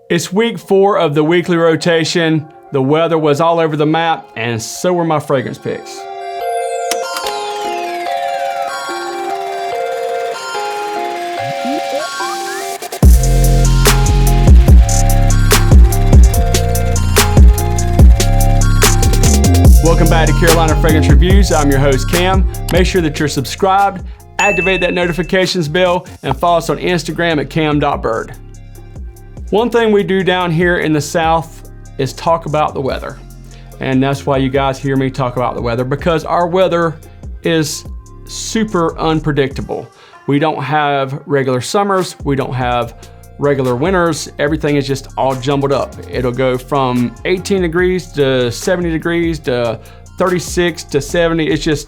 It's week 4 of the weekly rotation. The weather was all over the map, and so were my fragrance picks. Welcome back to Carolina Fragrance Reviews. I'm your host, Cam. Make sure that you're subscribed, activate that notifications bell, and follow us on Instagram at cam.byrd. One thing we do down here in the South is talk about the weather. And that's why you guys hear me talk about the weather, because our weather is super unpredictable. We don't have regular summers, we don't have regular winters. Everything is just all jumbled up. It'll go from 18 degrees to 70 degrees to 36 to 70. It's just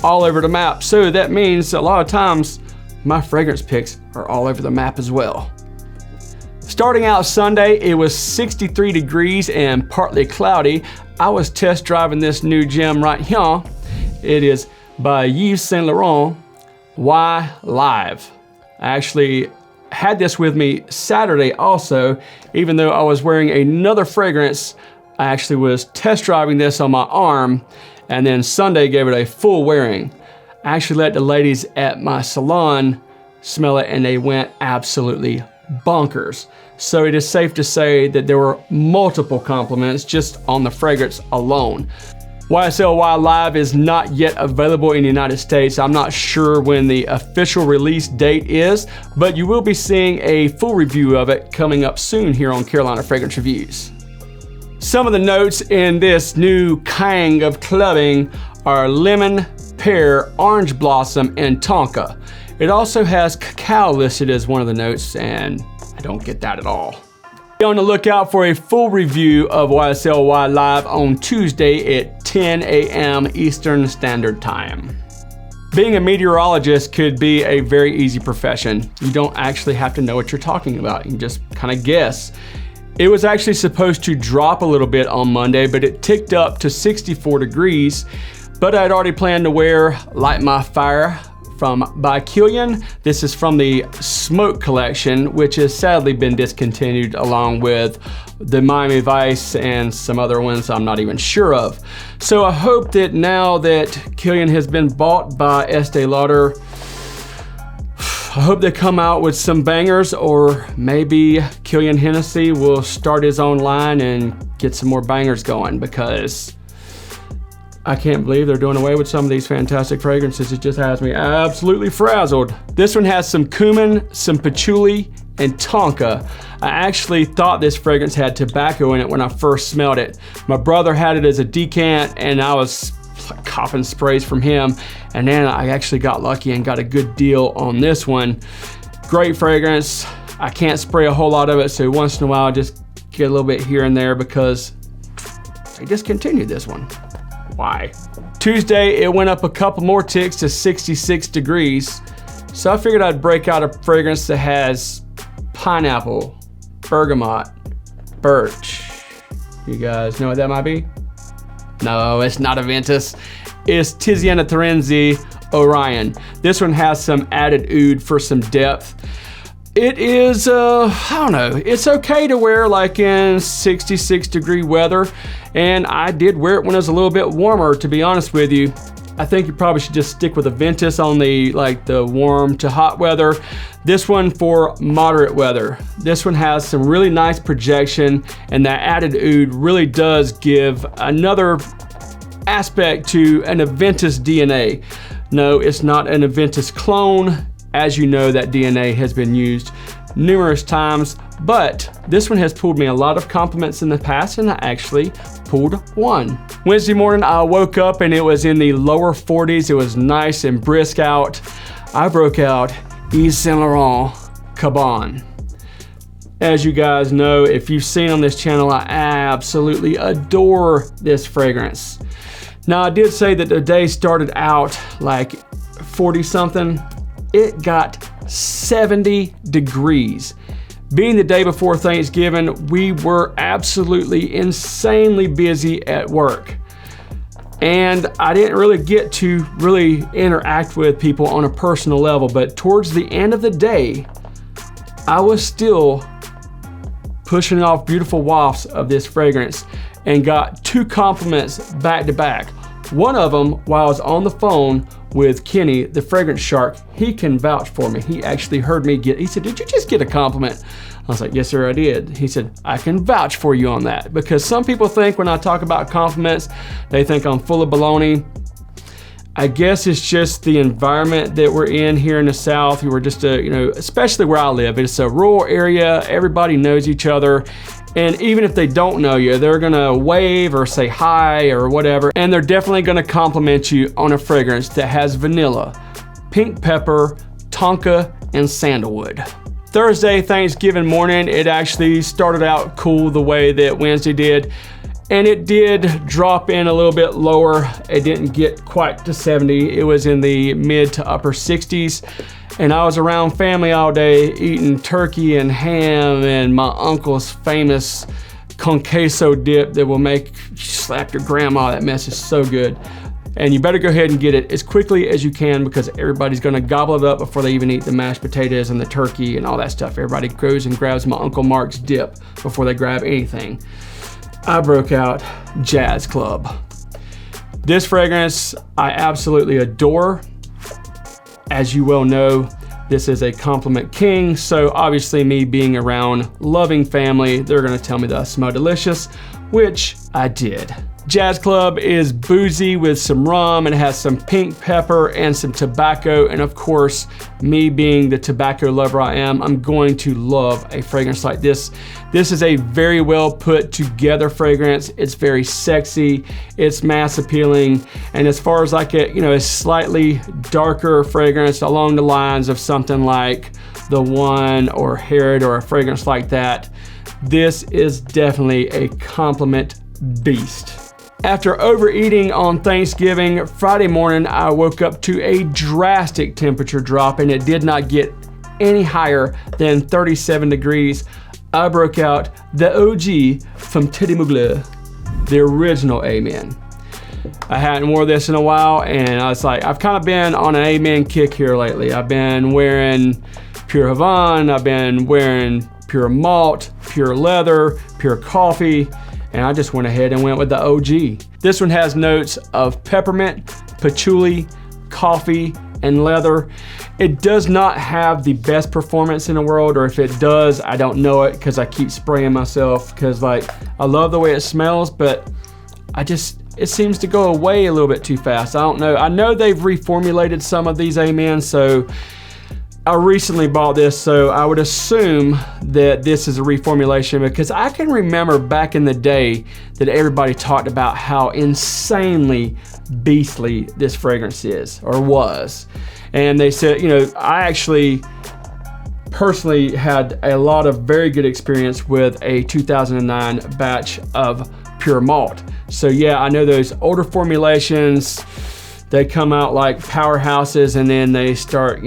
all over the map. So that means a lot of times my fragrance picks are all over the map as well. Starting out Sunday, it was 63 degrees and partly cloudy. I was test driving this new gem right here. It is by Yves Saint Laurent Y Live. I actually had this with me Saturday also. Even though I was wearing another fragrance, I actually was test driving this on my arm, and then Sunday gave it a full wearing. I actually let the ladies at my salon smell it, and they went absolutely bonkers. So it is safe to say that there were multiple compliments just on the fragrance alone. YSL Y Live is not yet available in the United States. I'm not sure when the official release date is, but you will be seeing a full review of it coming up soon here on Carolina Fragrance Reviews. Some of the notes in this new kind of clubbing are lemon, pear, orange blossom, and tonka. It also has cacao listed as one of the notes, and I don't get that at all. Be on the lookout for a full review of YSL Y Live on Tuesday at 10 a.m. Eastern Standard Time. Being a meteorologist could be a very easy profession. You don't actually have to know what you're talking about. You can just kind of guess. It was actually supposed to drop a little bit on Monday, but it ticked up to 64 degrees. But I'd already planned to wear Light My Fire by KILIAN. This is from the Smoke collection, which has sadly been discontinued, along with the Miami Vice and some other ones I'm not even sure of. So I hope that now that KILIAN has been bought by Estee Lauder, I hope they come out with some bangers, or maybe KILIAN Hennessy will start his own line and get some more bangers going, because I can't believe they're doing away with some of these fantastic fragrances. It just has me absolutely frazzled. This one has some cumin, some patchouli, and tonka. I actually thought this fragrance had tobacco in it when I first smelled it. My brother had it as a decant, and I was copping sprays from him, and then I actually got lucky and got a good deal on this one. Great fragrance. I can't spray a whole lot of it, so once in a while I just get a little bit here and there because they discontinued this one. Why? Tuesday, it went up a couple more ticks to 66 degrees. So I figured I'd break out a fragrance that has pineapple, bergamot, birch. You guys know what that might be? No, it's not a Ventus. It's TIZIANA TERENZI ORION. This one has some added oud for some depth. It is, I don't know, it's okay to wear like in 66 degree weather, and I did wear it when it was a little bit warmer, to be honest with you. I think you probably should just stick with a Ventus on the warm to hot weather. This one for moderate weather. This one has some really nice projection, and that added oud really does give another aspect to an Aventus DNA. No, it's not an Aventus clone. As you know, that DNA has been used numerous times, but this one has pulled me a lot of compliments in the past, and I actually pulled one. Wednesday morning, I woke up and it was in the lower 40s. It was nice and brisk out. I broke out Yves Saint Laurent CABAN. As you guys know, if you've seen on this channel, I absolutely adore this fragrance. Now, I did say that the day started out like 40 something. It got 70 degrees. Being the day before Thanksgiving, we were absolutely insanely busy at work. And I didn't really get to really interact with people on a personal level, but towards the end of the day, I was still pushing off beautiful wafts of this fragrance and got 2 compliments back to back. One of them, while I was on the phone with Kenny, the fragrance shark, he can vouch for me. He actually heard me he said, "Did you just get a compliment?" I was like, "Yes, sir, I did." He said, "I can vouch for you on that." Because some people think when I talk about compliments, they think I'm full of baloney. I guess it's just the environment that we're in here in the South. We're just especially where I live, it's a rural area. Everybody knows each other. And even if they don't know you, they're gonna wave or say hi or whatever. And they're definitely gonna compliment you on a fragrance that has vanilla, pink pepper, tonka, and sandalwood. Thursday, Thanksgiving morning, it actually started out cool the way that Wednesday did. And it did drop in a little bit lower. It didn't get quite to 70. It was in the mid to upper 60s. And I was around family all day eating turkey and ham and my uncle's famous con queso dip that will make you slap your grandma. That mess is so good. And you better go ahead and get it as quickly as you can because everybody's gonna gobble it up before they even eat the mashed potatoes and the turkey and all that stuff. Everybody goes and grabs my Uncle Mark's dip before they grab anything. I broke out Jazz Club. This fragrance I absolutely adore. As you well know, this is a compliment king, so obviously me being around loving family, they're gonna tell me that I smell delicious, which I did. Jazz Club is boozy with some rum and it has some pink pepper and some tobacco. And of course, me being the tobacco lover I am, I'm going to love a fragrance like this. This is a very well put together fragrance. It's very sexy, it's mass appealing. And as far as like a slightly darker fragrance along the lines of something like the One or Herod or a fragrance like that, this is definitely a compliment beast. After overeating on Thanksgiving, Friday morning, I woke up to a drastic temperature drop and it did not get any higher than 37 degrees. I broke out the OG from Teddy MUGLER, the original Amen. I hadn't worn this in a while and I was like, I've kind of been on an Amen kick here lately. I've been wearing Pure Havana, I've been wearing Pure Malt, Pure Leather, Pure Coffee, and I just went ahead and went with the OG. This one has notes of peppermint, patchouli, coffee, and leather. It does not have the best performance in the world, or if it does, I don't know it because I keep spraying myself because I love the way it smells, but it seems to go away a little bit too fast. I don't know. I know they've reformulated some of these Amen, so I recently bought this, so I would assume that this is a reformulation because I can remember back in the day that everybody talked about how insanely beastly this fragrance is or was. And they said, I actually personally had a lot of very good experience with a 2009 batch of Pure Malt. So yeah, I know those older formulations, they come out like powerhouses and then they start,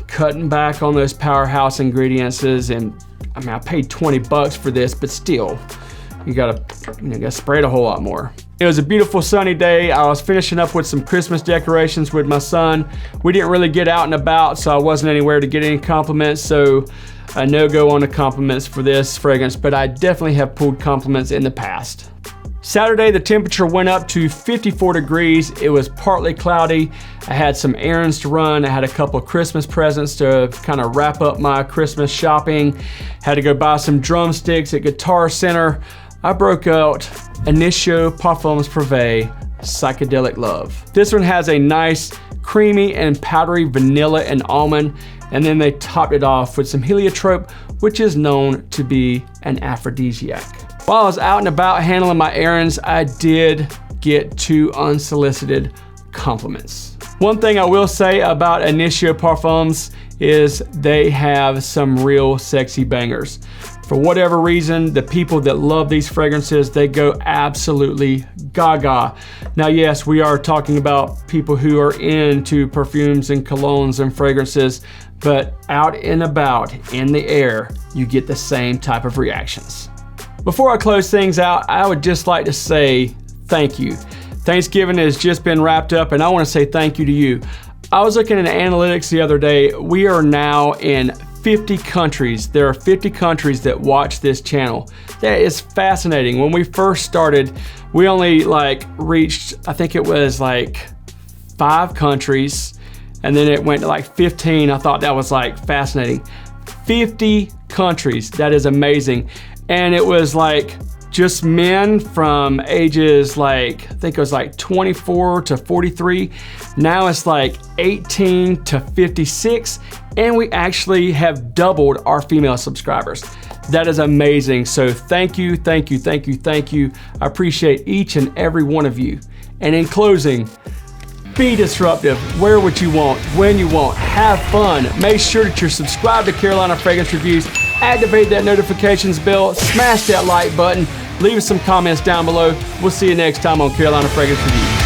cutting back on those powerhouse ingredients. And I paid 20 bucks for this, but still, you gotta spray it a whole lot more. It was a beautiful sunny day. I was finishing up with some Christmas decorations with my son. We didn't really get out and about, so I wasn't anywhere to get any compliments. So a no-go on the compliments for this fragrance, but I definitely have pulled compliments in the past. Saturday, the temperature went up to 54 degrees. It was partly cloudy. I had some errands to run. I had a couple of Christmas presents to kind of wrap up my Christmas shopping. Had to go buy some drumsticks at Guitar Center. I broke out Initio Parfums Privé Psychedelic Love. This one has a nice creamy and powdery vanilla and almond, and then they topped it off with some heliotrope, which is known to be an aphrodisiac. While I was out and about handling my errands, I did get 2 unsolicited compliments. One thing I will say about Initio Parfums is they have some real sexy bangers. For whatever reason, the people that love these fragrances, they go absolutely gaga. Now, yes, we are talking about people who are into perfumes and colognes and fragrances, but out and about in the air, you get the same type of reactions. Before I close things out, I would just like to say thank you. Thanksgiving has just been wrapped up and I want to say thank you to you. I was looking at analytics the other day. We are now in 50 countries. There are 50 countries that watch this channel. That is fascinating. When we first started, we only like reached, I think it was like 5 countries, and then it went to like 15. I thought that was like fascinating. 50 countries, that is amazing. And it was like just men from ages like, I think it was like 24 to 43. Now it's like 18 to 56. And we actually have doubled our female subscribers. That is amazing. So thank you, thank you, thank you, thank you. I appreciate each and every one of you. And in closing, be disruptive, wear what you want, when you want, have fun. Make sure that you're subscribed to Carolina Fragrance Reviews, activate that notifications bell, smash that like button, leave us some comments down below. We'll see you next time on Carolina Fragrance Reviews.